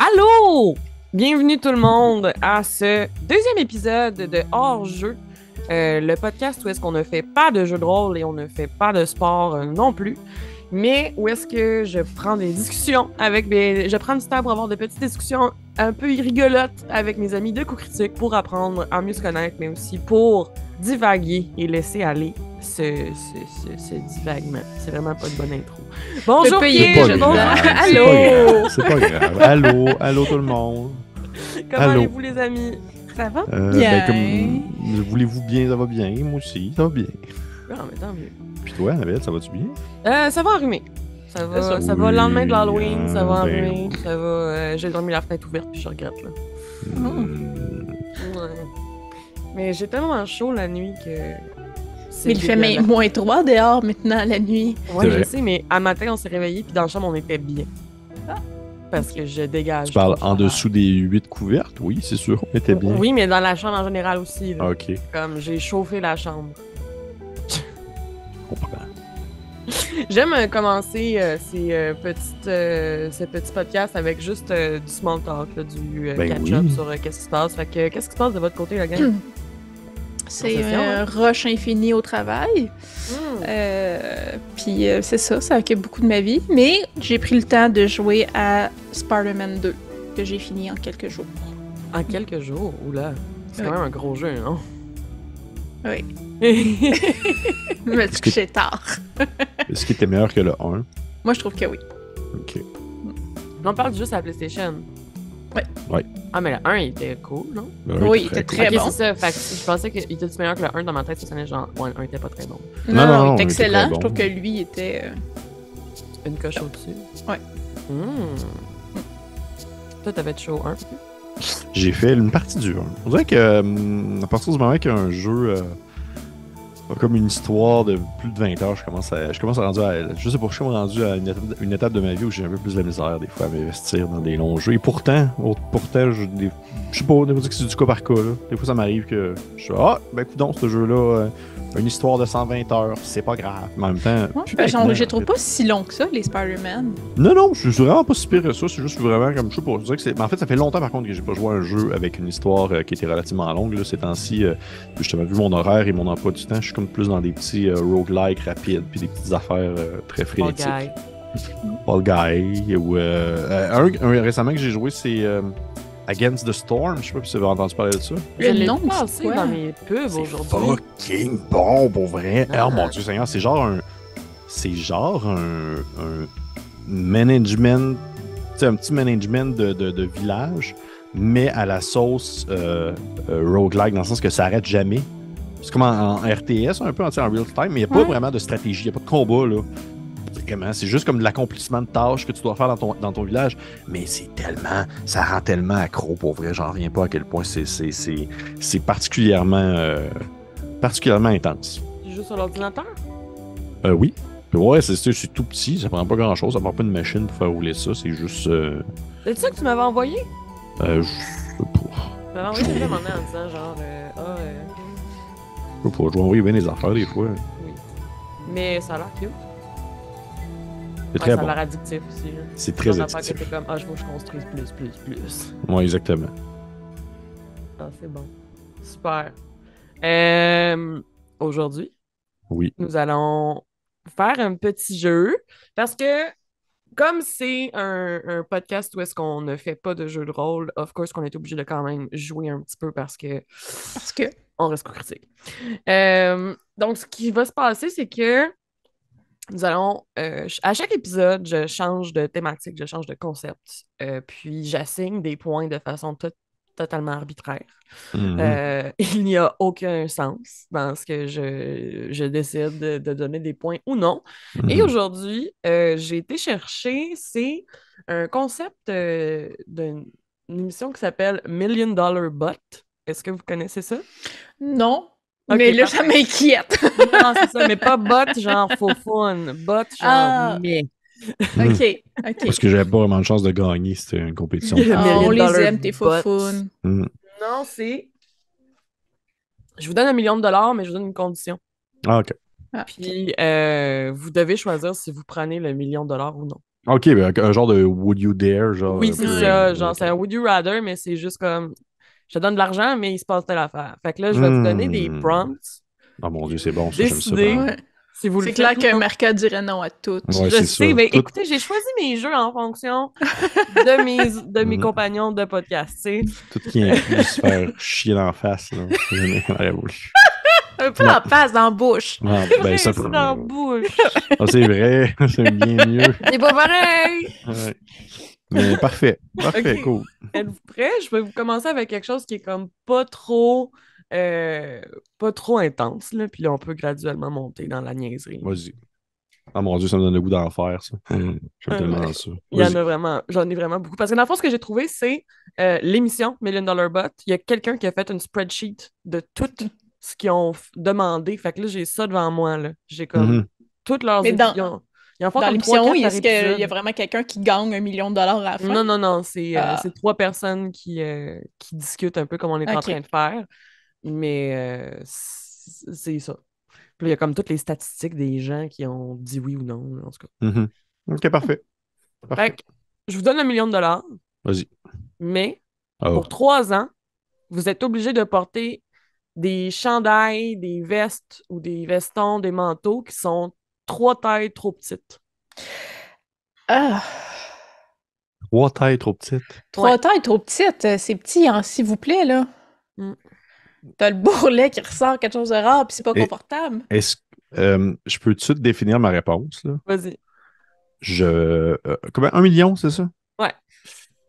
Allô! Bienvenue tout le monde à ce deuxième épisode de Hors-jeu, le podcast où est-ce qu'on ne fait pas de jeux de rôle et on ne fait pas de sport non plus, mais où est-ce que je prends des discussions je prends du temps pour avoir de petites discussions un peu rigolotes avec mes amis de coups critiques pour apprendre à mieux se connaître, mais aussi pour divaguer et laisser aller ce divagement. C'est vraiment pas une bonne intro. Bonjour, Kim! Allô! C'est pas grave. Allô tout le monde. Comment allez-vous, les amis? Ça va? Bien. Voulez-vous bien? Ça va bien. Moi aussi, ça va bien. Non, mais tant mieux. Puis toi, Annabelle, ça va-tu bien? Ça va enrhumer. Ça va le lendemain de l'Halloween, ça va enrhumer. Ça va... j'ai dormi la fenêtre ouverte, puis je regrette, là. Ouais. Mais j'ai tellement chaud la nuit que... Mais il fait moins 3 dehors maintenant, la nuit. Ouais, je sais, mais à matin, on s'est réveillés, puis dans la chambre, on était bien. Parce que je dégage. Tu parles en dessous des 8 couvertes? Oui, c'est sûr, on était bien. Oui, mais dans la chambre en général aussi. Là. OK. Comme j'ai chauffé la chambre. Je comprends. J'aime commencer ce petit podcast avec juste du small talk, là, du catch-up sur qu'est-ce qui se passe. Fait que, qu'est-ce qui se passe de votre côté, la gang? C'est un rush infini au travail. Puis c'est ça occupe beaucoup de ma vie. Mais j'ai pris le temps de jouer à Spider-Man 2, que j'ai fini en quelques jours. En quelques jours? Oula! C'est quand même un gros jeu, non? Oui. Je me suis couché tard. Est-ce qu'il était meilleur que le 1? Moi, je trouve que oui. OK. On parle juste à la PlayStation. Ouais. Ah, mais le 1, il était cool, non? Oui, il était très bon. C'est ça. Fait que je pensais qu'il était meilleur que le 1 dans ma tête. Ça sonnait genre, ouais, le 1 était pas très bon. Non, il était excellent. Je trouve que lui était... Une coche au-dessus. Ouais. Toi, t'avais chaud 1? J'ai fait une partie du 1. On dirait que à partir du moment qu'un jeu a comme une histoire de plus de 20 heures, je commence à rendre à... Je sais pas, je suis rendu à une étape de ma vie où j'ai un peu plus de misère des fois à m'investir dans des longs jeux. Et pourtant je sais pas, on va dire que c'est du cas par cas. Là. Des fois, ça m'arrive que je suis coudonc, ce jeu-là, une histoire de 120 heures, c'est pas grave. Mais en même temps... je les trouve pas si longs que ça, les Spider-Man. Non, je suis vraiment pas si pire que ça. C'est juste vraiment comme, je sais pas, je dirais que c'est... Mais en fait, ça fait longtemps, par contre, que j'ai pas joué à un jeu avec une histoire qui était relativement longue. Là, ces temps-ci, justement, vu mon horaire et mon emploi du temps, je suis comme plus dans des petits roguelikes rapides puis des petites affaires très frénétiques. Fall Guy. Ou, un récemment que j'ai joué, c'est Against the Storm. Je sais pas si vous avez entendu parler de ça. Je l'ai passé dans mes pubs aujourd'hui. Fucking bon, pour vrai. Oh mon Dieu Seigneur, c'est genre un management, un petit management de village, mais à la sauce roguelike, dans le sens que ça arrête jamais. C'est comme en RTS, un peu en real time, mais il n'y a pas vraiment de stratégie, il n'y a pas de combat, là. C'est juste comme de l'accomplissement de tâches que tu dois faire dans ton village, mais ça rend tellement accro, pour vrai, j'en reviens pas à quel point c'est particulièrement intense. Tu joues sur l'ordinateur? Oui. Ouais, c'est tout petit, ça prend pas grand-chose, ça prend pas une machine pour faire rouler ça, c'est juste... C'est ça que tu m'avais envoyé? Je sais pas. Tu m'avais envoyé ça en disant genre... Je sais pas, je dois envoyer bien des affaires des fois. Oui. Mais ça a l'air cute. C'est très bon. Ça a l'air addictif aussi. Là. C'est très addictif. Que t'es comme, je veux que je construise plus. Ouais, exactement. Ah, c'est bon. Super. Aujourd'hui, nous allons faire un petit jeu parce que comme c'est un podcast où est-ce qu'on ne fait pas de jeu de rôle, of course qu'on est obligé de quand même jouer un petit peu parce que on reste critique. Donc, ce qui va se passer, c'est que nous allons, à chaque épisode, je change de thématique, je change de concept, puis j'assigne des points de façon totalement arbitraire. Il n'y a aucun sens dans ce que je décide de donner des points ou non. Et aujourd'hui, j'ai été chercher, c'est un concept d'une émission qui s'appelle Million Dollar Bot. Est-ce que vous connaissez ça? Non. Okay, mais là, ça m'inquiète. Non, c'est ça, mais pas bot genre faux fun. Bot genre mais. OK. Parce que j'avais pas vraiment de chance de gagner, c'était une compétition. On les aime, tes faux fun. Non, c'est... Je vous donne $1 million, mais je vous donne une condition. Ah, OK. Puis, vous devez choisir si vous prenez le $1 million ou non. Ok, ben, un genre de Would You Dare, genre. Oui, Un c'est peu, ça. Genre, ok. c'est un Would You Rather, mais c'est juste comme je te donne de l'argent, mais il se passe telle affaire. Fait que là, je vais vous donner des prompts. Oh mon Puis Dieu, c'est vous bon, ça, j'aime ça décidez prendre. Ouais. si vous le C'est faites clair ou que non. Marca dirait non à tout. Ouais, Je c'est ça. sais, ben Tout... écoutez, j'ai choisi mes jeux en fonction de mes Mhm. compagnons de podcast, tu sais. Tout qui inclut se faire chier dans la face, là. Jamais on aurait voulu. Un peu Non. la passe dans la bouche. Ah, C'est ben vrai, ça. c'est dans la bouche. Ah, c'est vrai, c'est bien mieux. C'est pas pareil! Ouais. Mais parfait. Parfait, OK. cool. Êtes-vous prêts? Je vais vous commencer avec quelque chose qui est comme euh, pas trop intense, là. Puis là, on peut graduellement monter dans la niaiserie. Vas-y. Ah mon Dieu, ça me donne le goût d'en faire, ça. J'aime tellement Ouais. ça. Il y en Vas-y. a vraiment, j'en ai vraiment beaucoup. Parce que dans le fond, ce que j'ai trouvé, c'est l'émission Million Dollar Bot. Il y a quelqu'un qui a fait une spreadsheet de tout ce qu'ils ont demandé. Fait que là, j'ai ça devant moi, là. J'ai comme Mhm. toutes leurs Mais dans, ils en font dans comme l'émission, 3-4 par est-ce qu'il y a épisode. vraiment quelqu'un qui gagne $1 million à la fin? Non, non, non, c'est Ah, 3 personnes qui discutent un peu comme on est en ok. train de faire. Mais c'est ça. Puis là, il y a comme toutes les statistiques des gens qui ont dit oui ou non, en tout cas. Mhm. Ok, parfait. Fait Parfait. que je vous donne $1 million, Vas-y. mais Oh. pour 3 ans, vous êtes obligé de porter des chandails, des vestes ou des vestons, des manteaux qui sont 3 tailles trop petites. Ah. 3 tailles trop petites. Ouais. 3 tailles trop petites. C'est petit, hein, s'il vous plaît, là. Mm. T'as le bourrelet qui ressort quelque chose de rare, puis c'est pas Et confortable. est-ce je peux tout de suite définir ma réponse, là? Vas-y. Combien? 1 million, c'est ça? Ouais.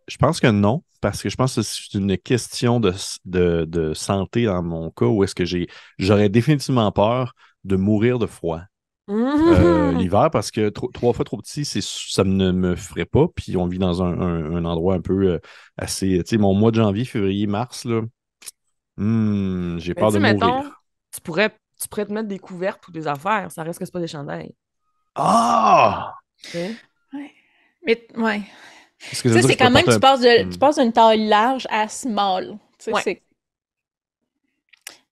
Je pense que non, parce que je pense que c'est une question de santé dans mon cas où est-ce que j'aurais définitivement peur de mourir de froid. Mhm. L'hiver, parce que 3 fois trop petit, ça ne me ferait pas. Puis on vit dans un endroit un peu assez. Tu sais, mon mois de janvier, février, mars, là, j'ai Mais peur tu de sais, mettons, mourir. tu pourrais te mettre des couvertes ou des affaires. Ça reste que c'est pas des chandails. Ah! Tu sais? Ouais. Mais, ouais. Est-ce que Tu ça veut sais, dire que c'est je peux quand même, porter tu un. passes, tu Hmm. passes d'une taille large à small. Tu sais, Ouais. c'est.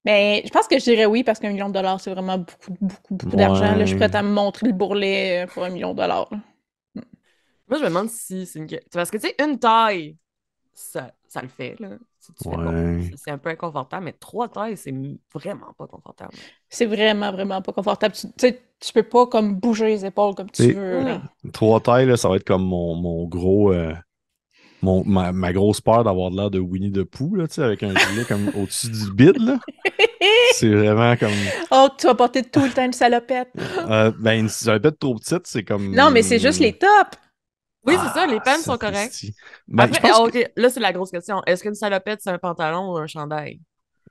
Mais je pense que je dirais oui parce $1 million, c'est vraiment beaucoup, beaucoup, beaucoup d'argent. Là, je suis Ouais. prête à me montrer le bourrelet pour $1 million. Là. Moi, je me demande si c'est une. Parce que, tu sais, une taille, ça le fait, là. Si tu fais bon, Ouais. c'est un peu inconfortable, mais 3 tailles, c'est vraiment pas confortable. C'est vraiment, vraiment pas confortable. Tu sais, tu peux pas comme bouger les épaules comme Tu tu sais, veux, là. 3 tailles, là, ça va être comme mon gros. Ma grosse peur d'avoir de l'air de Winnie the Pooh, là, tu sais, avec un gilet comme au-dessus du bide, là. C'est vraiment comme. Oh, tu vas porter tout le temps une salopette. Ben, si j'avais pas trop petite, c'est Non, mais c'est juste comme. les tops. Oui, c'est ça, les pants sont corrects. Sapristi. Ben, je Après, pense que. OK, là, c'est la grosse question. Est-ce qu'une salopette, c'est un pantalon ou un chandail?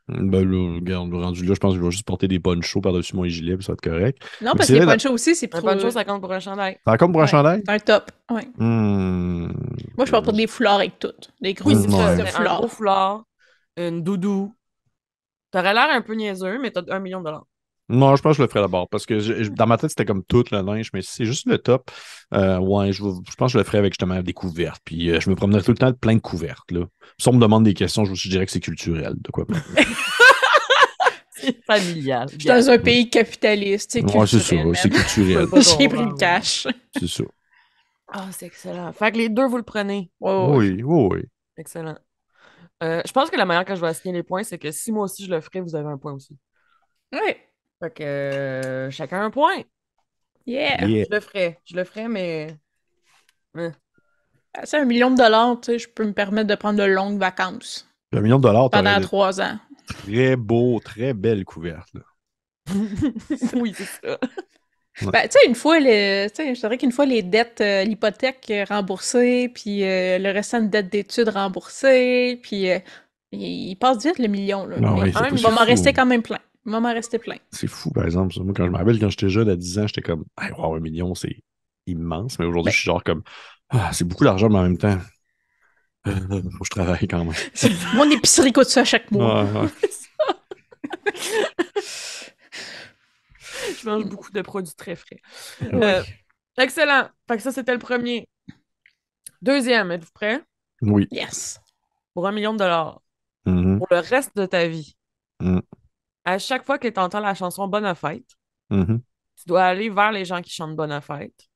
Ben là, regarde, rendu là, je pense que je vais juste porter des ponchos par-dessus mon gilet, puis ça va être correct. Non, Mais parce c'est que les vrai, ponchos aussi, c'est Un trop. poncho, ça compte pour un chandail. t'as comme pour un Ouais, chandail? c'est un top. Ouais. Hmm. Moi, je porte pas des foulards avec tout. Des Oui, grosses c'est ça. pièces de Ouais. Mais un gros foulards. foulard, une doudou. T'aurais l'air un peu niaiseux, mais t'as $1 million. Non, je pense que je le ferai d'abord parce que dans ma tête, c'était comme tout le linge, mais si c'est juste le top. Ouais, je pense que je le ferai avec justement des couvertes. Puis je me promènerai tout le temps avec plein de couvertes. Là. Si on me demande des questions, je dirais que c'est culturel. De quoi? C'est familial. Je suis dans un pays capitaliste, c'est Ouais, c'est ça, culturel, c'est man. culturel. J'ai pris le cash. C'est ça. Ah, c'est excellent. Fait que les deux, vous le prenez. Ouais, ouais, ouais. Oui, oui, oui. Excellent. Je pense que la manière que je vais assigner les points, c'est que si moi aussi je le ferai, vous avez un point aussi. Ouais. Fait que chacun un point. Yeah. Yeah. Je le ferai, mais. C'est $1 million, tu sais, je peux me permettre de prendre de longues vacances $1 million, t'aurais pendant de 3 ans. très beaux, très belles couvertes. Là. Oui, c'est ça. Ben, tu sais, une fois, tu sais, je dirais qu'une fois les dettes, l'hypothèque remboursée, puis le restant de dettes d'études remboursées, puis il passe vite le million, là. Non, Mais ouais, Un c'est il va million. m'en fou. rester quand même plein. Il va m'en rester plein. C'est fou, par exemple. Ça. Moi, quand je me rappelle, quand j'étais jeune, à 10 ans, j'étais comme, hey, wow, 1 million, c'est immense. Mais aujourd'hui, Ben, je suis genre comme, c'est beaucoup d'argent, mais en même temps, faut que je travaille quand même. mon épicerie coûte ça chaque mois. Ouais, ouais. Je mange beaucoup de produits très frais. Ouais. Excellent. Fait que ça, c'était le premier. Deuxième, êtes-vous prêts? Oui. Yes. Pour $1 million. Mhm. Pour le reste de ta vie. Mhm. À chaque fois que tu entends la chanson Bonne fête, Mhm. tu dois aller vers les gens qui chantent Bonne fête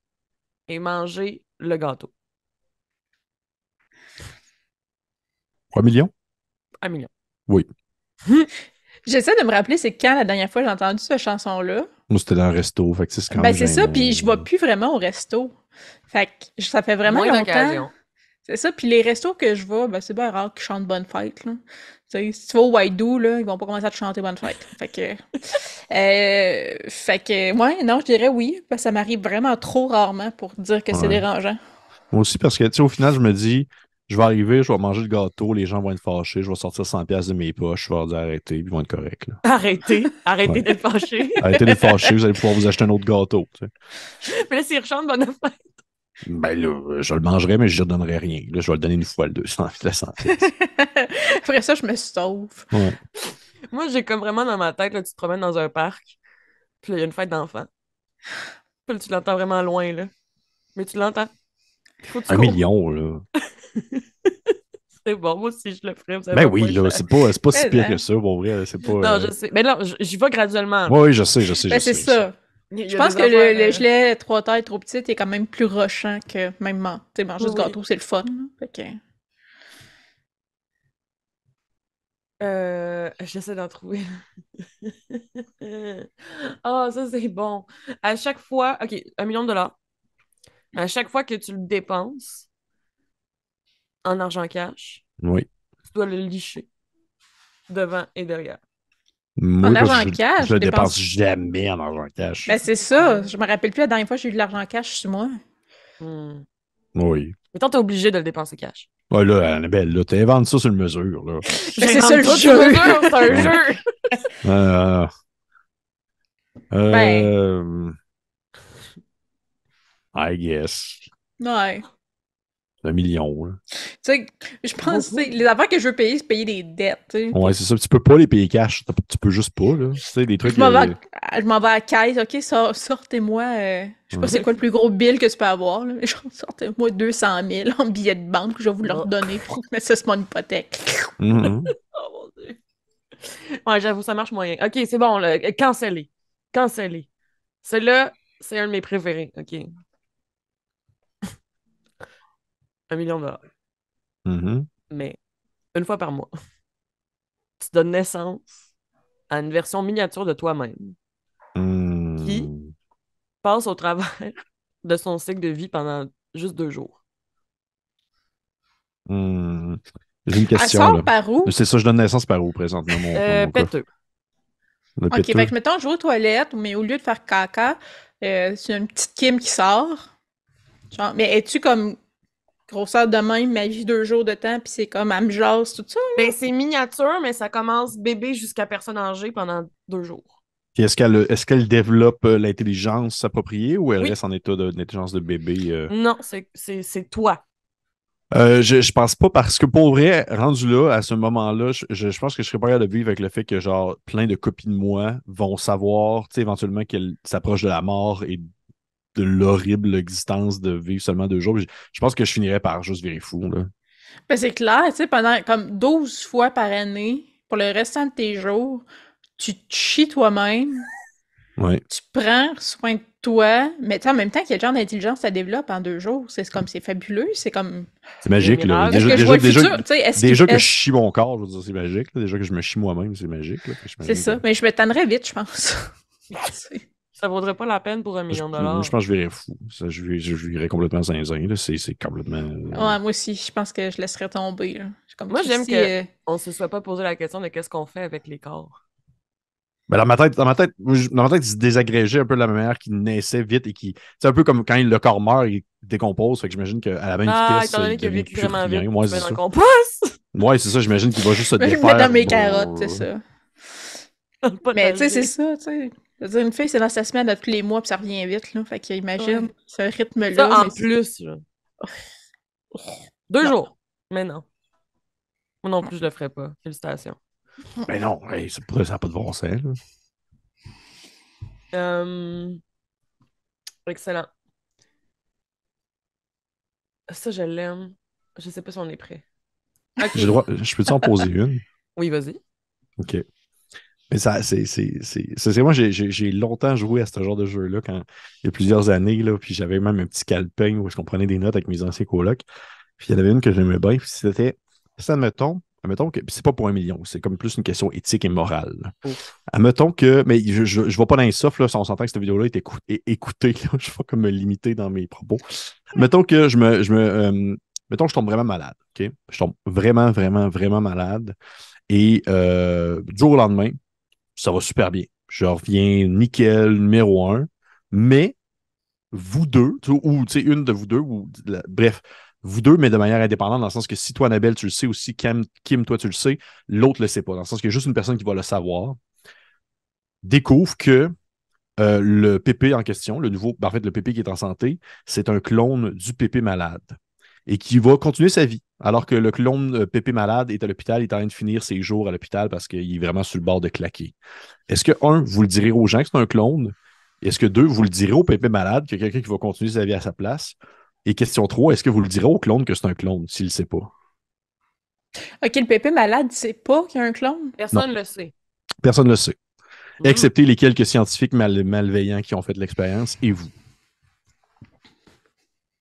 et manger le gâteau. 3 millions? 1 million. Oui. J'essaie de me rappeler, c'est quand la dernière fois que j'ai entendu cette chanson-là. Moi, c'était dans un resto, fait que c'est quand Ben, même c'est ça, gênant. puis je vais plus vraiment au resto. Fait que ça fait vraiment Moins longtemps. d'occasion. C'est ça, puis les restos que je vais, ben c'est bien rare qu'ils chantent Bonne Fête, là. Tu sais, si tu vas au White-Do, là, ils vont pas commencer à te chanter Bonne Fête. Ouais, non, je dirais oui, parce que ça m'arrive vraiment trop rarement pour dire que c'est Ouais. dérangeant. Moi aussi, parce que, tu sais, au final, je me dis, je vais arriver, je vais manger le gâteau, les gens vont être fâchés, je vais sortir 100$ de mes poches, je vais leur dire arrêtez, puis ils vont être corrects, là. Arrêtez Ouais. d'être fâché. Arrêtez d'être fâchés, vous allez pouvoir vous acheter un autre gâteau, tu sais. Mais là, s'ils rechantent Bonne Fête. Ben là, je le mangerai, mais je ne donnerai rien. Là, je vais le donner une fois, le 200, la 100$. Après ça, je me sauve. Ouais. Moi, j'ai comme vraiment dans ma tête, là, tu te promènes dans un parc, puis là, il y a une fête d'enfants. Puis là, tu l'entends vraiment loin, là. Mais tu l'entends. Il faut que tu 1 cours. million, là. C'est bon, moi aussi, je le ferais. Vous avez Ben pas oui, le là, choix. c'est pas si Mais, pire hein. que ça, pour vrai, là, c'est pas... Non, je sais. Mais non, j'y vais graduellement. Oui, je sais, Ben, c'est ça. Il y Je a pense des que affaires, le gelé 3 tailles trop petit est quand même plus rushant que même tu sais, manger Oui, ce oui. gâteau, c'est le fun. Là. Fait que... J'essaie d'en trouver. Ah, ça, c'est bon. À chaque fois, OK, 1 million de dollars. À chaque fois que tu le dépenses en argent cash, Oui. tu dois le licher devant et derrière. Moi, En parce argent que cash, je je le dépense dépense. jamais en argent cash. Ben, c'est ça. Je me rappelle plus la dernière fois que j'ai eu de l'argent cash sur moi. Hmm. Oui. Mettons, t'es obligé de le dépenser cash. Ouais, là, Annabelle, là, t'inventes ça sur le mesure, là. Ben, c'est ça J'invente le pas de jeu. mesure, c'est un Ouais. jeu. Euh, Ben, euh, I guess. ouais. 1 million, là. Tu sais, je pense que Beaucoup. les affaires que je veux payer, c'est payer des dettes. Tu sais. Ouais, c'est ça. Tu peux pas les payer cash. Tu peux juste pas, là. Tu sais, des trucs... Je m'en vais à la caisse, ok, sortez-moi, je sais pas Ouais. c'est quoi le plus gros bill que tu peux avoir, là, mais genre, sortez-moi 200 000 en billets de banque, je vais vous le Bon. redonner pour mettre ça sur mon hypothèque. Mhm. Oh mon Dieu. Ouais, j'avoue, ça marche moyen. OK, c'est bon, là. Cancellé. Cancellé. Celui-là, c'est un de mes préférés. OK. 1 million de dollars. Mhm. Mais une fois par mois, tu donnes naissance à une version miniature de toi-même qui Hmm. passe au travers de son cycle de vie pendant juste 2 jours. Hmm. J'ai une Elle question, là. sort par où? C'est ça, je donne naissance par où, présentement, dans mon cas? Péteux. Le Ok, péteux. fait que mettons, je vais aux toilettes, mais au lieu de faire caca, c'est une petite Kim qui sort. Genre, mais es-tu comme grosseur de même, ma vie 2 jours de temps, puis c'est comme, elle me jase, tout ça? Ben, c'est miniature, mais ça commence bébé jusqu'à personne âgée pendant 2 jours. Puis est-ce qu'elle développe l'intelligence appropriée ou elle Oui. reste en état d'intelligence de bébé? Non, c'est toi. Je pense pas parce que pour vrai, rendu là, à ce moment-là, je pense que je serais pas capable de vivre avec le fait que genre plein de copies de moi vont savoir, tu sais, éventuellement qu'elle s'approche de la mort et de l'horrible existence de vivre seulement 2 jours. Je pense que je finirais par juste virer fou, là. Ben, c'est clair, tu sais, pendant comme 12 fois par année, pour le restant de tes jours, tu te chies toi-même, Ouais. tu prends soin de toi, mais tu sais, en même temps, quel genre d'intelligence ça développe en 2 jours? C'est comme, c'est fabuleux, c'est comme... C'est magique, Des là. miracles. Est-ce que je vois le futur? Tu sais, Déjà que je chie mon corps, je veux dire, c'est magique, là. Déjà que je me chie moi-même, c'est magique, là. Fait que C'est j'imagine ça, que- mais je me tannerais vite, je pense. Ça vaudrait pas la peine pour 1 million de dollars. Je pense que je virais fou. Ça, je virais complètement zinzin, là. C'est complètement... Ouais, moi aussi, je pense que je laisserais tomber, là. Je suis comme Moi, j'aime Christy, qu'on se soit pas posé la question de qu'est-ce qu'on fait avec les corps. Ben, dans ma tête, il se désagrégeait un peu de la manière qu'il naissait vite et qui. C'est un peu comme quand le corps meurt, il décompose. Fait que j'imagine qu'à la même Ah, vitesse, étant donné il qu'il a devient vécu plus vraiment rien. vite, Ouais, tu mets c'est dans ça. le compost. Ouais, c'est ça. J'imagine qu'il va juste se je me défaire. mets dans mes carottes, c'est ça. Dans le Mais tu sais, c'est potager. ça, tu sais. Je veux dire, une fille, c'est dans sa semaine à tous les mois, puis ça revient vite, là. Fait qu'imagine, Ouais. ce rythme-là, Ça, en mais plus, là. 2 non. jours. Mais non. Moi non plus, je le ferais pas. Félicitations. Ben non, hey, ça n'a pas de bon sens, là. Euh, Excellent. Ça, je l'aime. Je sais pas si on est prêt. OK. Je peux-tu en poser une? Oui, vas-y. OK. Mais ça, moi, j'ai longtemps joué à ce genre de jeu-là il y a plusieurs années, là, puis j'avais même un petit calepin où je comprenais des notes avec mes anciens colocs. Puis il y en avait une que j'aimais bien, puis admettons que, puis c'est pas pour 1 million, c'est comme plus une question éthique et morale, là. Ouf. Admettons que, mais je vais pas dans les softs, là, si on s'entend que cette vidéo-là est écoutée, là, je vais comme me limiter dans mes propos. Mettons que mettons que je tombe vraiment malade, OK? Je tombe vraiment, vraiment, vraiment malade, et du jour au lendemain, ça va super bien. Je reviens nickel, numéro un. Mais vous deux, ou une de vous deux, bref, vous deux, mais de manière indépendante, dans le sens que si toi, Annabelle, tu le sais aussi, Kim, toi, tu le sais, l'autre le sait pas. Dans le sens qu'il y a juste une personne qui va le savoir, découvre que le pépé en question, en fait, le pépé qui est en santé, c'est un clone du pépé malade et qui va continuer sa vie. Alors que le clone pépé malade est à l'hôpital, il est en train de finir ses jours à l'hôpital parce qu'il est vraiment sur le bord de claquer. Est-ce que, un, vous le direz aux gens que c'est un clone? Est-ce que, deux, vous le direz au pépé malade qu'il y a quelqu'un qui va continuer sa vie à sa place? Et question 3, est-ce que vous le direz au clone que c'est un clone, s'il ne sait pas? Ok, le pépé malade, c'est pas qu'il y a un clone? Non, Personne ne le sait. personne ne le sait. Hmm. Excepté les quelques scientifiques malveillants qui ont fait l'expérience et vous.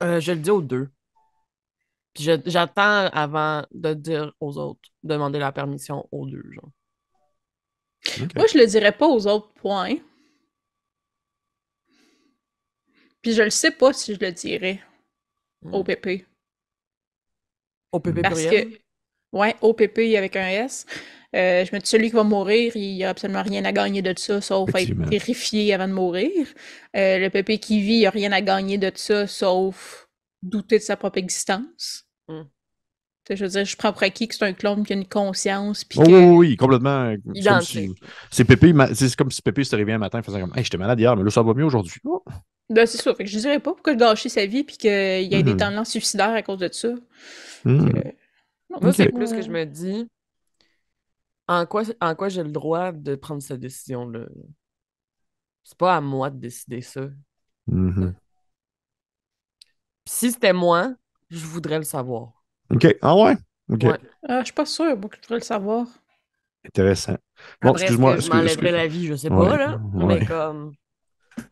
Je le dis aux deux. Puis j'attends avant de dire aux autres, demander la permission aux deux, genre. OK. Moi, je le dirais pas aux autres, points. Puis je le sais pas si je le dirais au Hmm. pépé. Au PP Parce pluriel. que, ouais, au pépé avec un S, je me dis, celui qui va mourir, il n'y a absolument rien à gagner de ça, sauf être Effectivement. terrifié avant de mourir. Le pépé qui vit, il n'y a rien à gagner de ça, sauf douter de sa propre existence. Hmm. Tu sais, je veux dire, je prends pour acquis que c'est un clone qui a une conscience, puis Oh, oui, que... oui, oui, complètement. C'est comme si. Identique. C'est Pépé, c'est comme si Pépé se réveillait un matin et faisait comme, hey, j'étais malade hier, mais là, ça va mieux aujourd'hui. Oh. Ben, c'est ça. Fait que je dirais pas pourquoi gâcher sa vie, puis qu'il y ait des Mhm. tendances suicidaires à cause de ça. Que... Mhm. Non, Moi, c'est OK. plus que je me dis en quoi j'ai le droit de prendre cette décision-là. C'est pas à moi de décider ça. Mhm. Puis si c'était moi, je voudrais le savoir. OK. Ah ouais? OK. Ouais. Je suis pas sûre, moi, que je devrais le savoir. Intéressant. Bon, Après, est-ce excuse-moi. que je m'enlèverais la vie? Je sais pas, Ouais, là. Mais ouais. comme.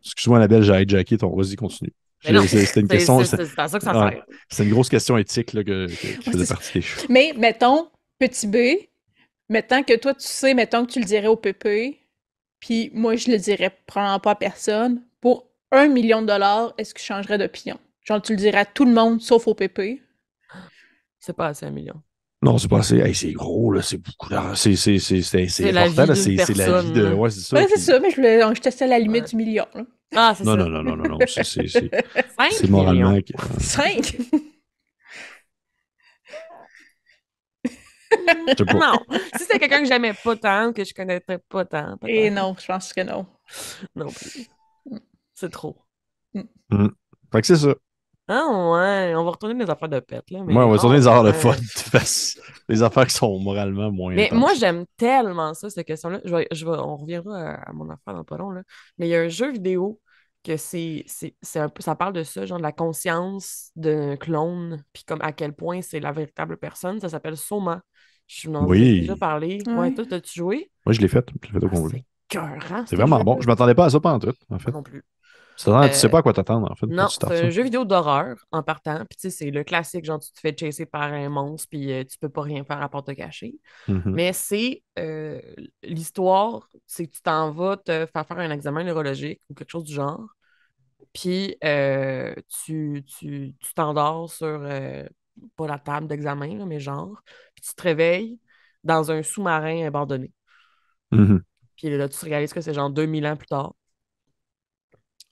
Excuse-moi, Annabelle, j'ai hijacké ton. Vas-y, continue. Mais non, C'était une c'est question. c'est- c'est à ça que ça Ouais. sert. C'est une grosse question éthique là, qui Ouais, faisait c'est ça. partie des choix. Mais, mettons, petit B, mettons que toi, tu sais, mettons que tu le dirais au PP, puis moi, je le dirais probablement pas à personne. Pour 1 million de dollars, est-ce que je changerais d'opinion? Genre, tu le dirais à tout le monde, sauf au PP. C'est pas assez 1 million. Non, c'est pas assez. Hey, c'est gros, là. C'est beaucoup d'argent. C'est C'est la important, vie là. d'une C'est la vie personne, de. là. Ouais, c'est ça. Ouais, c'est Puis. ça, mais je testais la limite Ouais. du million, là. Ah, c'est Non, non, ça. non, non, non, non. C'est 5 moralement. millions. 5? Je sais pas. Non. Si c'était quelqu'un que j'aimais pas tant, que je connaîtrais pas tant, Et peut-être. non, je pense que non. Non plus. C'est trop. Mm. Hmm. Fait que c'est ça. Ah ouais, on va retourner dans les affaires de pète, là, Moi, mais on va tourner oh des affaires de fun. ouais. Des affaires qui sont moralement moins Mais moi, intenses. j'aime tellement ça, cette question-là. On reviendra à mon affaire dans pas long, là. Mais il y a un jeu vidéo que c'est un peu, ça parle de ça, genre de la conscience d'un clone, puis comme à quel point c'est la véritable personne. Ça s'appelle Soma. Je vous en ai déjà Oui. parlé. Ouais, Ouais. toi, t'as-tu joué? Moi, je l'ai fait au Ah, complet. c'est cœurant, C'est ce vraiment bon. jeu-là. Je m'attendais pas à ça pendant tout, en fait. Non plus. Tu sais Euh, pas à quoi t'attendre, en fait, quand Non, tu c'est startes ça. un jeu vidéo d'horreur en partant. Puis tu sais, c'est le classique, genre tu te fais chasser par un monstre, puis tu peux pas rien faire à part te cacher. Mhm. Mais c'est l'histoire, c'est que tu t'en vas te faire un examen neurologique ou quelque chose du genre. Puis tu t'endors sur pas la table d'examen, là, mais genre. Puis tu te réveilles dans un sous-marin abandonné. Mhm. Puis là, tu réalises que c'est genre 2000 ans plus tard.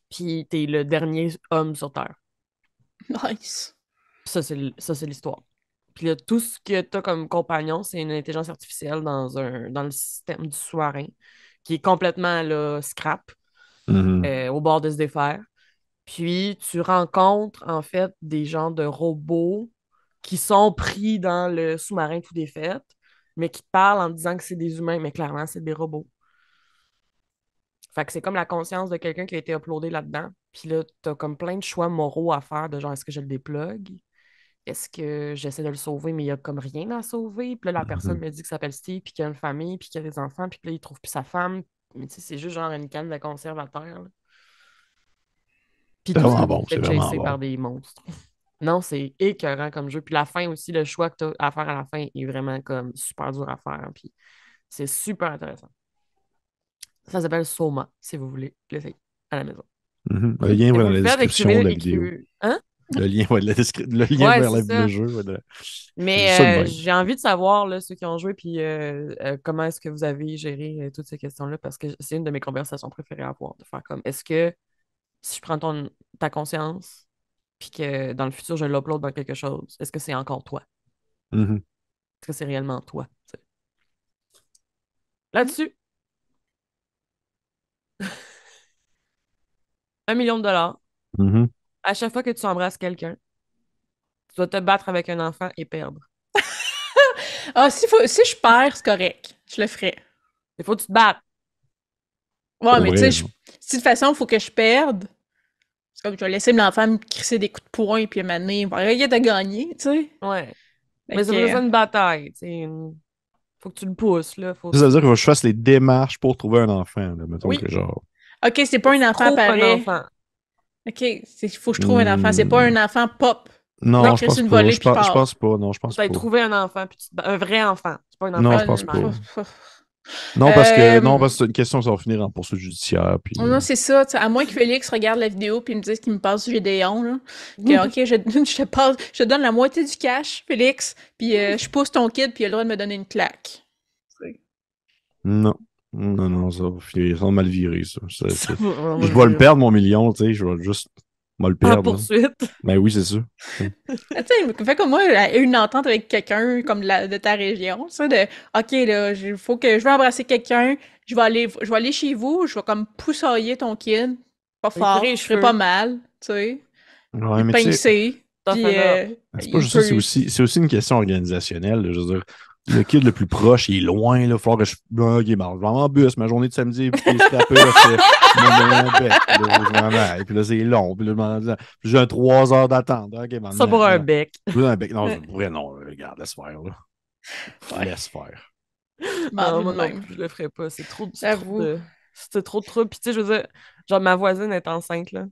Puis t'es le dernier homme sur Terre. Nice. Ça, c'est l'histoire. Puis là, tout ce que tu as comme compagnon, c'est une intelligence artificielle dans le système du sous-marin, qui est complètement là, scrap, Mhm. au bord de se défaire. Puis tu rencontres en fait des gens de robots qui sont pris dans le sous-marin tout défait, mais qui te parlent en te disant que c'est des humains, mais clairement, c'est des robots. Fait que c'est comme la conscience de quelqu'un qui a été uploadé là-dedans. Puis là, t'as comme plein de choix moraux à faire de genre, est-ce que je le déplugue? est-ce que j'essaie de le sauver, mais il n'y a comme rien à sauver? Puis là, la personne Mhm. me dit qu'il s'appelle Steve, puis qu'il a une famille, puis qu'il a des enfants, puis que là, il trouve plus sa femme. Mais tu sais, c'est juste genre une canne de conserve à terre, là. Puis C'est tout ce vraiment qu'il bon, c'est fait vraiment chasser bon. par des monstres. Non, c'est écœurant comme jeu. Puis la fin aussi, le choix que tu as à faire à la fin est vraiment comme super dur à faire. Puis c'est super intéressant. Ça s'appelle Soma, si vous voulez l'essayer à la maison. Mhm. Le lien Et va vous dans le la faites, description de la vidéo. écrivez. Hein? Le lien, va le lien Ouais, vers c'est le ça. jeu. Je dis ça de Mais même. j'ai envie de savoir, là, ceux qui ont joué, puis comment est-ce que vous avez géré toutes ces questions-là, parce que c'est une de mes conversations préférées à avoir, de faire comme, est-ce que si je prends ta conscience, puis que dans le futur, je l'upload dans quelque chose, est-ce que c'est encore toi? Mhm. Est-ce que c'est réellement toi? Tu sais? Là-dessus, 1 million de dollars. Mhm. À chaque fois que tu embrasses quelqu'un, tu dois te battre avec un enfant et perdre. Ah, si je perds, c'est correct. Je le ferai. Il faut que tu te battes. Ouais, Pour mais tu vrai, sais, là. si de toute façon, il faut que je perde, c'est comme je vais laisser l'enfant me crisser des coups de poing, puis à un moment donné, il va rien de gagner, tu sais. Ouais. Fait Mais ça veut que, dire une bataille. Tu sais, faut que tu le pousses, là. Faut que Ça veut dire tu. qu'il faut que je fasse les démarches pour trouver un enfant. Là. Mettons Oui, que genre. ok, c'est faut pas que un tu enfant trouves un pareil. enfant. Ok, il faut que je trouve un enfant. C'est pas Hmm, un enfant pop. Je non, je crisse pense une pas. volée puis je Je pars. pense pas. Non, je Faut pense que tu pas. trouver un enfant, puis un vrai enfant. C'est pas un enfant Non, je Ah, qui pense meurt. pas. Non, euh, parce que c'est une question, ça va finir en poursuite judiciaire. Puis, non, c'est ça. À moins que Félix regarde la vidéo puis me dise qu'il me passe du Gédéon, là. Que, ok, je te donne la moitié du cash, Félix, puis je pousse ton kid puis il a le droit de me donner une claque. non. Non, non, ça va finir. Ça va mal virer, ça. Ça va vraiment Je le vais le virer. perdre, mon million, tu sais. Je vais juste me le En perdre, là. poursuite. Ben oui, c'est ça. Ah, tu sais, fais comme moi, une entente avec quelqu'un comme de ta région, tu sais, de OK, là, faut que je veux embrasser quelqu'un, je vais aller chez vous, je vais comme poussailler ton kid, pas Il tire les fort, je ferai pas cheveux. mal, tu sais, Ouais, il mais tu sais, pincer, Tough puis enough. c'est pas il juste ça, peut. c'est aussi une question organisationnelle. Là. Je veux dire, le kid le plus proche, il est loin, là. Il va falloir que je. Ah, ok, bon, je vais en bus, ma journée de samedi, puis il se rappelle, je me mets un bec, puis là, je m'en aille, puis là, c'est long, puis là, j'ai un 3 heures d'attente. Ok, Ça maintenant, pour un non. bec. Plus un bec. Non, Ouais, pour vrai, non, regarde, laisse faire, là. ouais, Laisse faire. je m'en Non, vais de moi non même, plus, je le ferais pas. j'avoue. C'est trop de trouble. Puis tu sais, je veux dire, genre ma voisine est enceinte, là.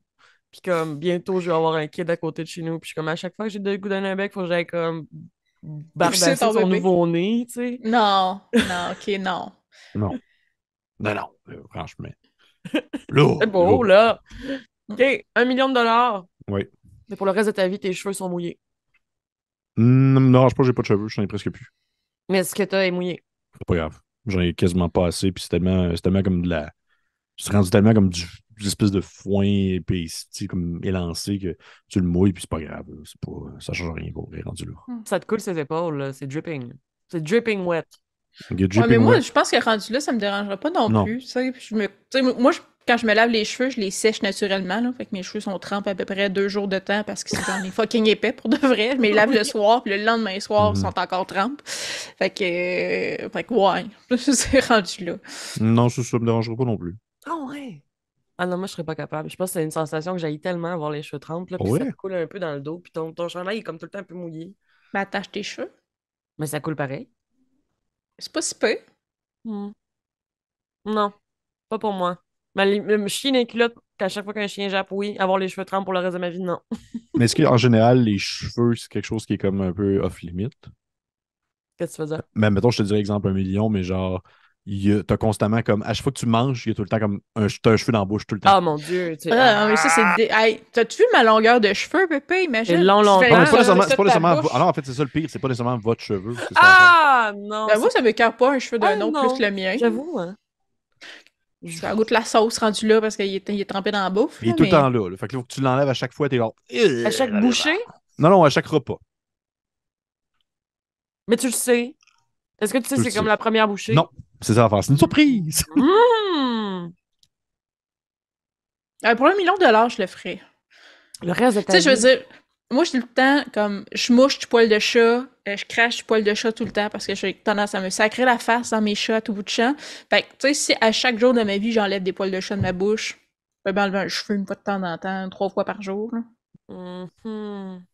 Puis comme bientôt, je vais avoir un kid à côté de chez nous. Puis je suis comme à chaque fois que j'ai le goût donner un bec, faut que j'aille comme Pousser bardasser ton son bébé. nouveau-né, tu sais. Non, non, OK, non. Non, non, non, franchement. Là, C'est beau, là. là. OK, 1 million de dollars. Oui. Mais pour le reste de ta vie, tes cheveux sont mouillés. Non, je pense que j'ai pas de cheveux, j'en ai presque plus. Mais ce que t'as est mouillé. C'est pas grave. J'en ai quasiment pas assez, puis c'est tellement comme de la. C'est rendu tellement comme du espèce de foin épais, tu sais, comme élancé que tu le mouilles, puis c'est pas grave. Là. C'est pas, ça change rien pour vrai, rendu là. Ça te coule ses épaules, là. C'est dripping. C'est dripping wet. Get Ouais, mais dripping moi, wet? je pense que rendu là, ça me dérangerait pas non Non. plus. Tu sais, tu sais, moi, quand je me lave les cheveux, je les sèche naturellement. Là, fait que mes cheveux sont trempés à peu près 2 jours de temps parce que j'en ai fucking épais pour de vrai. Je me les lave le soir, puis le lendemain soir, ils Mhm. sont encore trempes. Fait que ouais, c'est rendu là. Non, ça me dérangerait pas non plus. Ah ouais. Ah non, moi, je serais pas capable. Je pense que c'est une sensation que j'aille tellement avoir les cheveux trempes, là, Ah puis ça te ouais? coule un peu dans le dos, puis ton chandail est comme tout le temps un peu mouillé. Mais attache tes cheveux. Mais ça coule pareil. C'est pas si peu. Hmm. Non, pas pour moi. Me chier dans les culottes qu'à chaque fois qu'un chien jappe, oui. Avoir les cheveux trempes pour le reste de ma vie, non. Mais est-ce qu'en général, les cheveux, c'est quelque chose qui est comme un peu off-limit? Qu'est-ce que tu veux dire? Mais mettons, je te dirais exemple 1 million, mais genre, t'as constamment comme, à chaque fois que tu manges, il y a tout le temps comme, t'as un cheveu dans la bouche tout le temps. Ah mon Dieu, tu sais. Ah, non, mais ça, c'est. Ah! Hey, t'as-tu vu ma longueur de cheveux, Pépé? C'est Imagine. long, Tu fais Non, mais longtemps, là. c'est pas toute ta nécessairement, bouche. alors en fait, c'est ça le pire, c'est pas nécessairement votre cheveu, c'est ça l'affaire. Ah non, Ben, moi, ça m'écœure pas un cheveu Ah d'un autre plus que non, le mien. j'avoue, hein. Ça goûte la sauce rendue là parce qu'il est trempé dans la bouffe, Il est là, tout le temps mais. là. Fait que là, faut que tu l'enlèves à chaque fois, t'es là. À chaque bouchée, Non, non, à chaque repas. mais tu le sais. Est-ce que tu sais Tu le c'est comme sais. la première Non, bouchée? c'est ça l'affaire. C'est une surprise. Mmh! Pour 1 million de dollars, je le ferais. Le reste de Tu ta sais, je veux vie. dire, moi, je suis tout le temps comme. Je mouche du poil de chat, je crache du poil de chat tout le temps parce que j'ai tendance à me sacrer la face dans mes chats à tout bout de champ. Fait que, tu sais, si à chaque jour de ma vie, j'enlève des poils de chat de ma bouche, je peux m'enlever un cheveu une fois de temps en temps, 3 fois par jour, là. Mhm.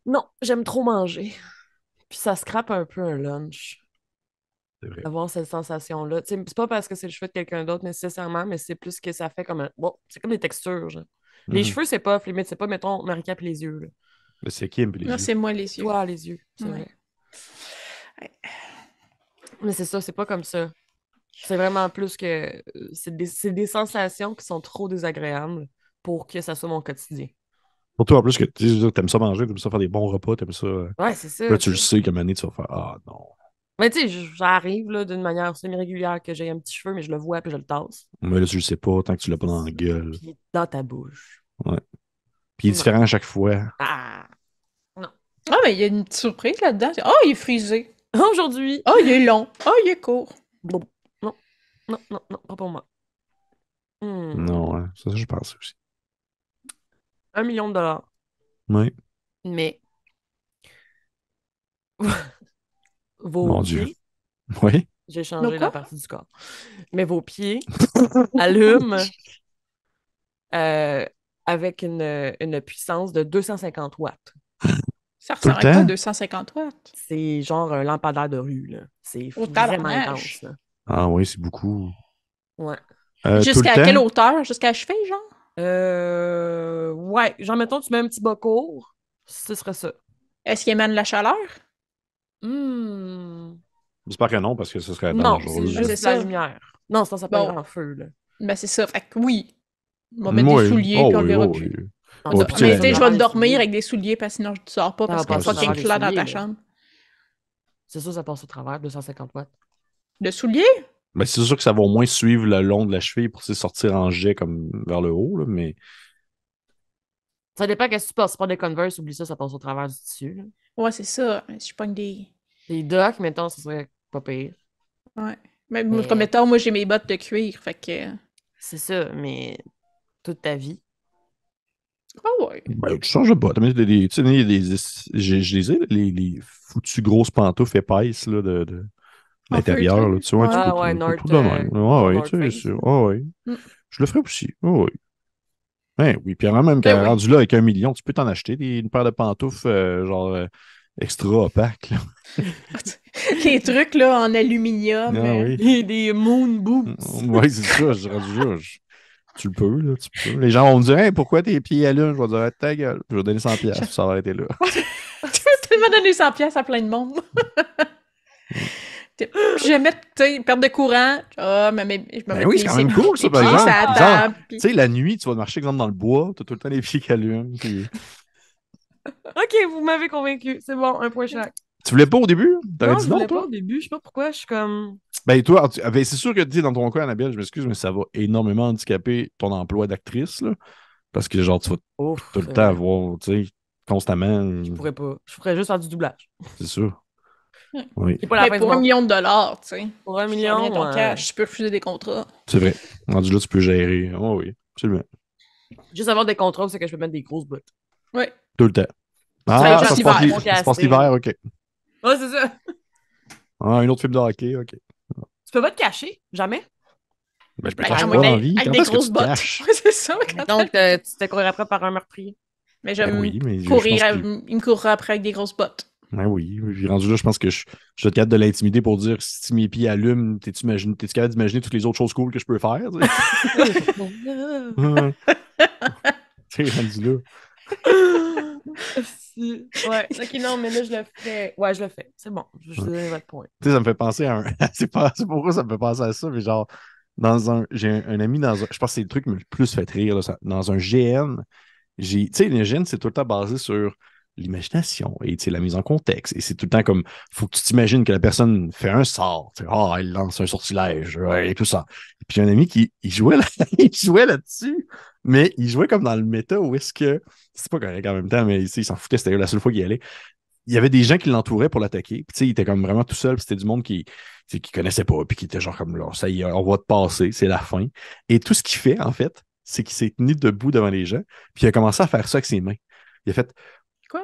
Non, j'aime trop manger. Puis ça scrape un peu un lunch. C'est vrai. Avoir cette sensation-là. Tu sais, c'est pas parce que c'est le cheveu de quelqu'un d'autre nécessairement, mais c'est plus que ça fait comme un. Bon, c'est comme des textures, genre. Les Mhm. cheveux, c'est pas, limite, c'est pas, mettons, Marie-Cap les yeux, là. Mais c'est Kim puis Non, les yeux. c'est moi les yeux. Toi, les yeux, c'est Ouais. vrai. Ouais. Mais c'est ça, c'est pas comme ça. C'est vraiment plus que. C'est des sensations qui sont trop désagréables pour que ça soit mon quotidien. Surtout en plus que tu aimes ça manger, t'aimes ça faire des bons repas, t'aimes ça. Ouais, c'est Là, ça, tu tu le sais. sais qu'à un moment donné, tu vas faire Ah non. Mais tu sais, j'arrive là d'une manière semi-régulière que j'ai un petit cheveu, mais je le vois puis je le tasse. Mais là, tu le sais pas tant que tu l'as pas dans la gueule. Puis dans ta bouche. Ouais. Puis il est Non. différent à chaque fois. Ah! Non. Ah, mais il y a une petite surprise là-dedans. Ah, il est frisé. Aujourd'hui. Ah, il est long. Ah, il est court. Bon. Non, non, non, non, pas pour moi. Non, Hmm. ouais. Ça, je pense aussi. 1 million de dollars. Oui. Mais vos Mon Dieu. pieds, Oui. j'ai Donc changé la quoi? partie du corps. Mais vos pieds allument euh, avec une puissance de 250 watts. Ça Tout le ressemble à quoi, temps? 250 watts? C'est genre un lampadaire de rue, là. C'est Au vraiment tabarnage. intense, là. Ah oui, c'est beaucoup. Ouais. Tout le Jusqu'à quelle temps? hauteur? Jusqu'à la cheville, genre? Ouais. Genre, mettons, tu mets un petit bas court, ce serait ça. Est-ce qu'il émane la chaleur? Hmm. J'espère que non, parce que ce serait Non, c'est dangereux. Ben, c'est juste la ça. lumière. Non, sinon ça Bon, pèterait en feu, là. ben c'est ça. Fait que oui. On va mettre des Oui. souliers, Oh puis on le oui, verra oh oui. plus. Non, Oh, tu puis vas tu Mais passer tu sais, sais, je au vais travers des dormir souliers. avec des souliers, parce que sinon je ne sors pas, Ça va parce qu'il ouais, est passer au c'est travers fucking des ça. clair dans ta souliers, là. chambre. C'est sûr, ça passe au travers, 250 watts. De souliers? Ben, c'est sûr que ça va au moins suivre le long de la cheville pour tu sais, sortir en jet comme vers le haut, là, mais Ça dépend qu'est-ce que tu passes. C'est pas des Converse, oublie ça, ça passe au travers du tissu, là. Ouais, c'est ça. Si je pogne des. Les docks, mettons, ça serait pas pire. Ouais. Mais moi, comme Mais étant, moi, j'ai mes bottes de cuir, fait que. c'est ça, mais toute ta vie. Ah ouais. ben, tu changes de botte. Mais tu sais, il y a je les ai, là, les foutues grosses pantoufles épaisses là, de En l'intérieur. feutré. Là, tu sais, ouais, tu Ouais. peux Ah ouais, tout North, de même. Ouais, genre ouais, North tu sais, Face, sûr. là. Ouais, ouais. Mm. Je le ferais aussi. Ouais, ouais. Ben oui, puis même Ben quand oui. rendu là avec 1 million, tu peux t'en acheter une paire de pantoufles genre extra opaques. Là. Les trucs, là, en aluminium. Ah oui. Des moon boots. Oui, c'est ça, je rendu là. Tu le peux, là, tu peux. Les gens vont me dire hey, pourquoi tes pieds à l'une? Je vais dire hey, ta gueule. Je vais donner 100$, puis ça va arrêter là. Tu veux tellement donner 100 pièces à plein de monde. Je vais mettre, tu sais, perte de courant. Ah, je me Ben mets oui, mes c'est quand même cool, ça, les par pieds sur exemple. la Genre, table. tu Puis... sais, la nuit, tu vas marcher, exemple, dans le bois, t'as tout le temps les pieds qui allument. Puis... Ok, vous m'avez convaincu. C'est bon, un point chaque. Tu voulais pas au début? T'aurais Non, dit je non, voulais pas toi? au début. Je sais pas pourquoi. Je suis comme. Ben toi, ben, c'est sûr que tu sais, dans ton cas, Annabelle, je m'excuse, mais ça va énormément handicaper ton emploi d'actrice, là. Parce que, genre, tu vas Ouf, tout le c'est temps vrai. avoir, tu sais, constamment. Je pourrais pas. Je ferais juste faire du doublage. C'est sûr. Oui, C'est pas la Mais fin du pour 1 monde. million de dollars, tu sais. Pour un Je gère bien million, ton cash. Tu peux refuser des contrats. c'est vrai. Rendu là, tu peux gérer. Oh oui, absolument. juste avoir des contrôles, c'est que je peux mettre des grosses bottes. Oui. Tout le temps. serais Ah, juste ça se l'hiver. passe, Mon ça se passe casting. l'hiver, ok. Ouais, c'est ça. Ah, un autre film de hockey, ok. Tu peux pas te cacher, jamais. Ben, je me Ben, cache à pas moins dans la d'être- vie. avec Quand des est-ce que grosses tu te bottes. caches? Ouais, c'est ça. Donc, tu te fais courir après par un meurtrier. Mais Ben j'aime oui, mais je courir. pense que... Il me courra après avec des grosses bottes. Ben oui, puis rendu là, je pense que je suis capable de l'intimider pour dire si mes pieds allument, t'es-tu capable d'imaginer toutes les autres choses cool que je peux faire? Tu sais, rendu là. Ouais, ok, non, mais là, je le fais. Ouais, je le fais. C'est bon, je te donne votre point. Tu sais, ça me fait penser à un. C'est pourquoi ça me fait penser à ça, mais genre, j'ai un ami dans un. Je pense que c'est le truc qui me le plus fait rire, là, dans un GN. Tu sais, le GN, c'est tout le temps basé sur l'imagination et tu sais, la mise en contexte. Et c'est tout le temps comme, faut que tu t'imagines que la personne fait un sort. Tu sais, elle lance un sortilège ouais, et tout ça. Et puis j'ai un ami qui il jouait, il jouait là-dessus, mais il jouait comme dans le méta où est-ce que, c'est pas correct en même temps, mais il s'en foutait, c'était la seule fois qu'il y allait. Il y avait des gens qui l'entouraient pour l'attaquer. Puis, tu sais, il était comme vraiment tout seul. Puis, c'était du monde qui connaissait pas. Puis, qui était genre comme là, ça y est, on va te passer, c'est la fin. Et tout ce qu'il fait, en fait, c'est qu'il s'est tenu debout devant les gens. Puis, il a commencé à faire ça avec ses mains. Il a fait. Quoi?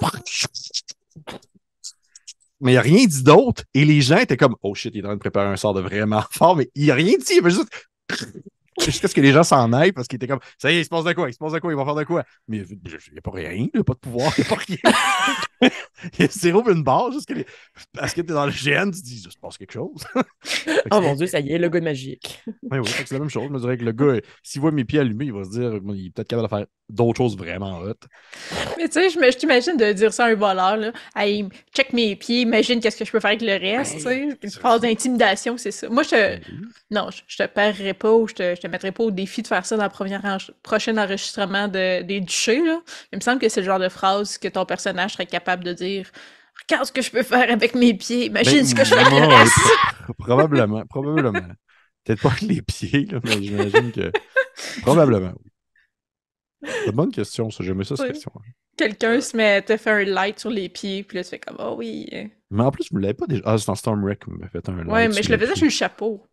Mais il n'a rien dit d'autre. Et les gens étaient comme, oh shit, il est en train de préparer un sort de vraiment fort. Mais il n'a rien dit. Il avait juste. Jusqu'à ce que les gens s'en aillent parce qu'ils étaient comme ça y est, il se passe de quoi? Il se passe de quoi? Ils vont faire de quoi? Mais il n'y a pas rien, il n'y a pas de pouvoir, il n'y a pas rien. Il y a zéro une barre parce que t'es dans le GN, tu te dis, il se passe quelque chose. Oh mon Dieu, ça y est, le gars magique. Oui, c'est la même chose. Je me dirais que le gars, s'il voit mes pieds allumés, il va se dire, il est peut-être capable de faire d'autres choses vraiment hot. Mais tu sais, je t'imagine de dire ça à un voleur, là. Hey, check mes pieds, imagine qu'est-ce que je peux faire avec le reste, tu sais. Une phase d'intimidation, c'est ça. Moi, non, je te paierais pas ou je te mettrais pas au défi de faire ça dans le prochain enregistrement des Duchés, là. Il me semble que c'est le genre de phrase que ton personnage serait capable de dire. Regarde ce que je peux faire avec mes pieds, imagine ce que je fais avec le reste. Probablement. Peut-être pas avec les pieds, là, mais j'imagine que. Probablement, oui. C'est une bonne question, ça. J'aimais ça, cette question. Quelqu'un te fait un light sur les pieds, puis là, tu fais comme, oh oui. Mais en plus, vous ne l'avez pas déjà. Ah, c'est dans Storm Wreck que vous m'avez fait un light. Ouais, mais je le faisais sur le chapeau.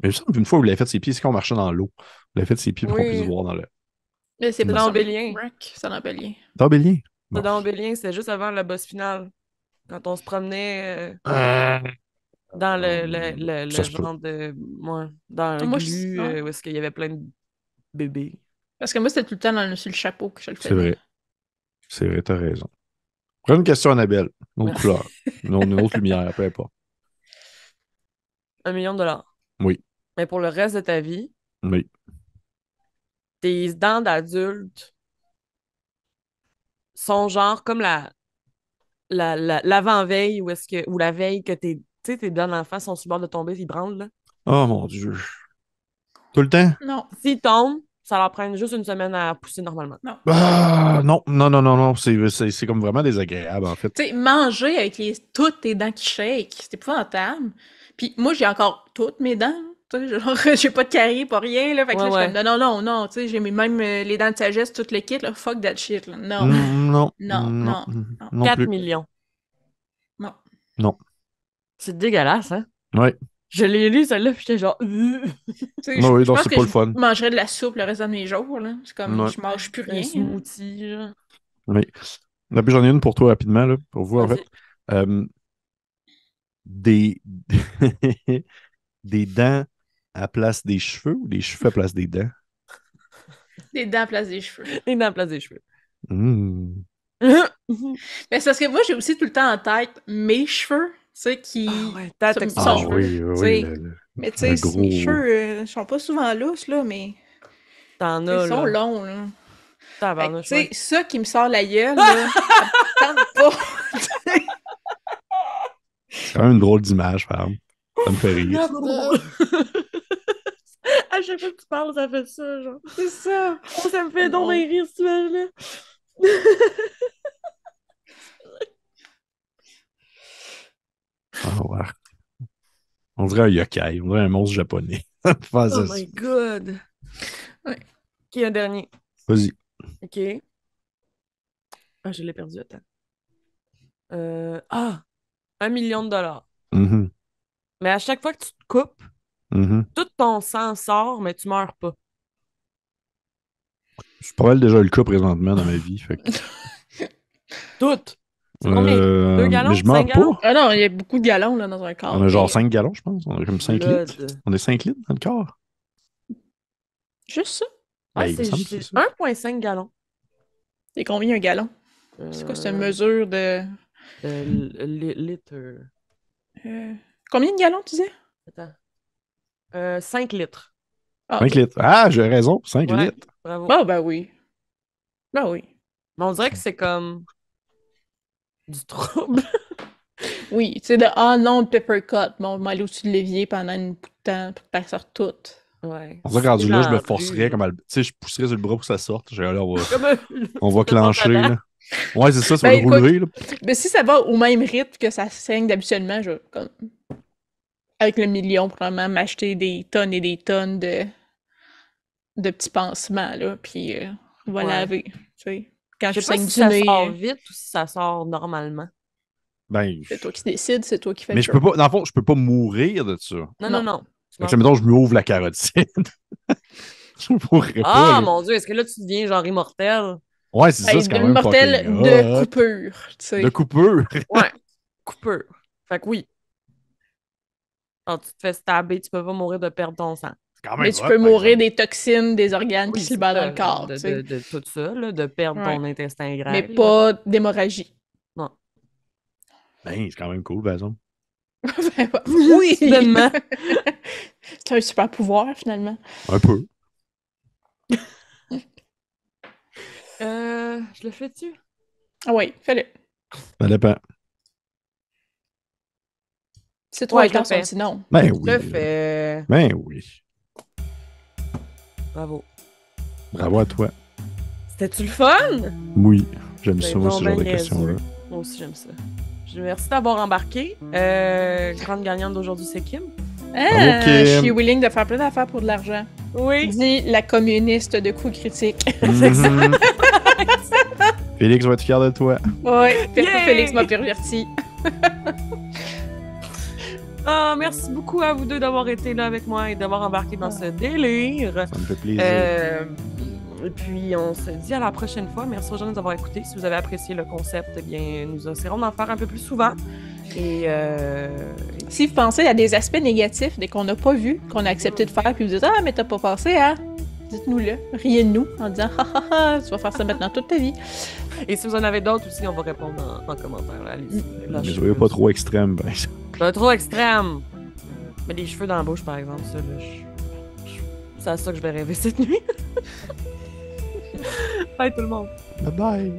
Mais il me semble qu'une fois, vous l'avez fait ses pieds, c'est quand on marchait dans l'eau. Vous l'avez fait ses pieds pour qu'on puisse voir dans le. Mais c'est pas dans Bélien. C'est dans Bélien. Dans Bélien? C'est dans Bélien, c'était juste avant la boss finale. Quand on se promenait dans le genre de. Ouais, dans le glu où est-ce qu'il y avait plein de bébés. Parce que moi, c'était tout le temps sur le chapeau que je le faisais. C'est vrai, t'as raison. Prochaine question, Annabelle. Une autre couleur. Une autre lumière, peu importe. 1 million de dollars. Oui. Mais pour le reste de ta vie, oui. Tes dents d'adulte sont genre comme l'avant-veille ou la veille que tes dents d'enfant sont sur le bord de tomber, ils branlent, là. Oh mon Dieu. Tout le temps? Non. S'ils tombent, ça leur prend juste une semaine à pousser normalement. Non. Ah, non. C'est comme vraiment désagréable, en fait. Tu sais, manger avec toutes tes dents qui shake, c'est épouvantable. Puis moi, j'ai encore toutes mes dents. Genre, j'ai pas de caries, pas rien, là. Fait que là, je suis comme, non, tu sais, j'ai même les dents de sagesse, tout le kit, là. Fuck that shit, là. Non. Non. 4 millions. Non. C'est dégueulasse, hein? Ouais. Je l'ai lu, celle-là, puis j'étais genre... oui, donc c'est pas le fun. Je mangerais de la soupe le reste de mes jours, là. C'est comme, je mange plus rien. Un smoothie, genre. Oui. Puis j'en ai une pour toi rapidement, là, pour vous, en fait. Des dents à place des cheveux ou des cheveux à place des dents? Des dents à place des cheveux. Des dents à place des cheveux. Mais c'est parce que moi, j'ai aussi tout le temps en tête mes cheveux, tu sais, qui ta texture. Oui. Mais tu sais, mes cheveux sont pas souvent lousses, là, mais t'en as, ils sont longs, là. Tu sais, ça qui me sort la gueule, là, ça me tente pas. C'est quand même une drôle d'image, par exemple. Ça me fait rire. À chaque fois que tu parles, ça fait ça, genre. C'est ça. Oh, ça me fait donc rire, cette image-là. Oh, ouais. On dirait un yokai, on dirait un monstre japonais. Oh my god. Ouais. Qui est un dernier? Vas-y. OK. Ah, je l'ai perdu, attends. 1 million de dollars. Mm-hmm. Mais à chaque fois que tu te coupes, tout ton sang sort, mais tu meurs pas. C'est pas mal déjà le cas présentement dans ma vie. Fait que... Tout! C'est combien? 2 gallons? Mais je meurs pas. Ah non, il y a beaucoup de gallons là, dans un corps. On a genre 5 gallons, je pense. On a comme 5 litres. On est 5 litres dans le corps. Juste ça? C'est 1,5 gallons. C'est combien un gallon? C'est quoi cette mesure de... litre. Combien de gallons, tu disais? Attends. 5 litres. 5 litres. Ah, j'ai raison. 5 litres. Bravo. Ah, ben oui. Ben oui. Mais on dirait que c'est comme du trouble. Oui, tu sais, non, peppercut. Bon, on va aller au-dessus de l'évier pendant un bout de temps pour que ça sorte tout. Ouais. On dirait que rendu là, je me forcerais comme tu sais, je pousserais sur le bras pour que ça sorte. On va clencher, là. Ouais, c'est ça, ça va le rouler, là. Mais si ça va au même rythme que ça saigne d'habituellement, je vais, comme, avec le million, probablement, m'acheter des tonnes et des tonnes de petits pansements, là, puis on va laver, tu sais. Quand je saigne du nez... ça sort vite ou si ça sort normalement? Ben... C'est toi qui décides, c'est toi qui fais mais je peux pas, dans le fond, je peux pas mourir de ça. Non. Fait que, mettons, je me ouvre la carotide. Je pourrais pas. Ah, mon Dieu, est-ce que là, tu deviens genre immortel? Ouais, c'est ça, c'est quand même immortel de coupure, tu sais. De coupure? Ouais, coupure. Fait que oui. Quand tu te fais stabber, tu peux pas mourir de perdre ton sang. Mais tu peux mourir des toxines, des organes qui se libèrent dans le corps. De tout ça, là, de perdre ton intestin grêle. Mais pas d'hémorragie. Non. Ben, c'est quand même cool, par exemple. Oui! Soudainement. C'est un super pouvoir, finalement. Un peu. Je le fais-tu? Ah oui, fais-le. Ça dépend. C'est toi le temps, sinon. Ben oui. Je le fais. Ben oui. Bravo. Bravo à toi. C'était-tu le fun? Oui, j'aime ça, moi, ce genre de questions-là. Moi aussi, j'aime ça. Merci d'avoir embarqué. Grande gagnante d'aujourd'hui, c'est Kim. Je suis willing de faire plein d'affaires pour de l'argent. Oui. Dis la communiste de coups critiques. Félix va être fier de toi. Oui, Félix m'a perverti. Merci beaucoup à vous deux d'avoir été là avec moi et d'avoir embarqué dans ce délire. Ça me fait plaisir. Et puis, on se dit à la prochaine fois. Merci aux gens de nous avoir écoutés. Si vous avez apprécié le concept, eh bien, nous essaierons d'en faire un peu plus souvent. Et si vous pensez à des aspects négatifs dès qu'on n'a pas vu, qu'on a accepté de faire, puis vous dites « Ah, mais t'as pas pensé à... » Dites-nous-le. Riez de nous en disant « Ha ha ha, tu vas faire ça maintenant toute ta vie. » Et si vous en avez d'autres aussi, on va répondre en commentaire. Allez-y. Mais soyez pas trop extrême, ben. Pas trop extrême. Mais les cheveux dans la bouche, par exemple, ça, là, c'est à ça que je vais rêver cette nuit. Bye tout le monde. Bye bye.